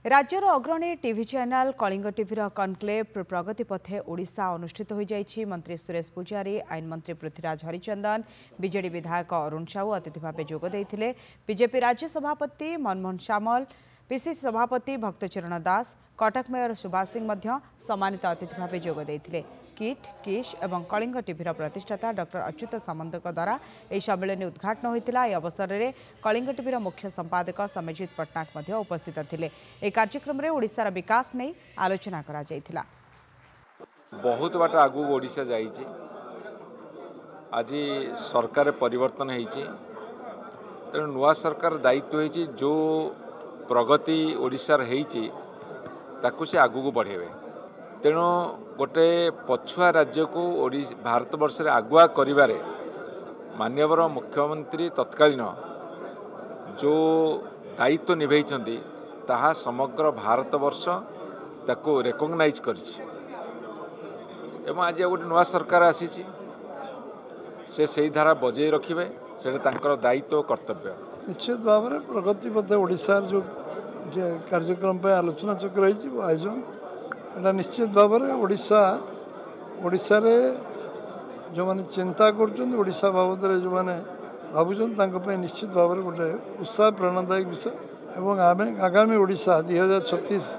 राज्यर अग्रणी TV channel Kalinga टीवीर कनक्लेव प्रगति पथे ओडिशा अनुष्ठित हो जाइछि। मंत्री सुरेश पूजारी, आईन मंत्री पृथ्वीराज हरिचंदन, बीजेडी विधायक अरुण साहू अतिथि भाव जोग देइथिले। बीजेपी राज्य सभापति मनमोहन सामल, पीसीसी सभापति भक्तचरण दास, कटक मेयर सुभाष सिंह मध्य सम्मानित अतिथि भाव जोग देइथिले। किट किश एवं कलिंग टीवीर प्रतिष्ठाता डॉक्टर अच्युत सामंत द्वारा यह सम्मेलन उद्घाटन होता। यह अवसर में कलिंग टीवीर मुख्य संपादक समेजित पट्टनायक उपस्थित थे। एक कार्यक्रम में ओडिशार विकास नहीं आलोचना करा जायथिला। बहुत बाट आगु ओडिशा जाइछि। आज सरकार परिवर्तन होइछि, तेणु नुआ सरकार दायित्व होइछि जो प्रगति ओडिशार होइछि ताकु से आगु को बढ़ेबे। तेणु गोटे पछुआ राज्य को भारत वर्ष रे आगुआ करिबारे माननीय मुख्यमंत्री तत्कालीन जो दायित्व निभैछन्ति ताहा समग्र भारत वर्ष ताको रेकग्नाइज करिछि। एवं आज गोटे नुआ सरकार आसीछि, से सही धारा बजाय रखिबे, से तांकर दायित्व कर्तव्य। निश्चित भाव में प्रगति पथ ओडिशार जो कार्यक्रम पे आलोचना चक्र रही आयोजन एटा निश्चित भाव में ओडिशा रे जो माने चिंता करछन ओडिशा बाबद रे जो माने भाबुछन तांको पे निश्चित भाव में गोटे उत्साह प्रेरणादायक विषय। एवं आगामी ओडिशा 2036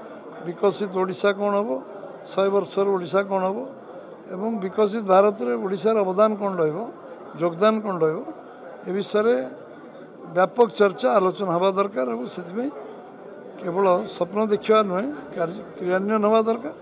विकसित ओडिशा कौन हम 100 वर्षर ओडिशा कौन हम एवं विकसित भारत रे ओडिशार अवदान कौन योगदान कौन ए विषय में व्यापक चर्चा आलोचना हवा दरकार। से केवल स्वप्न देखा नुहे क्रियान्वयन हवा दरकार।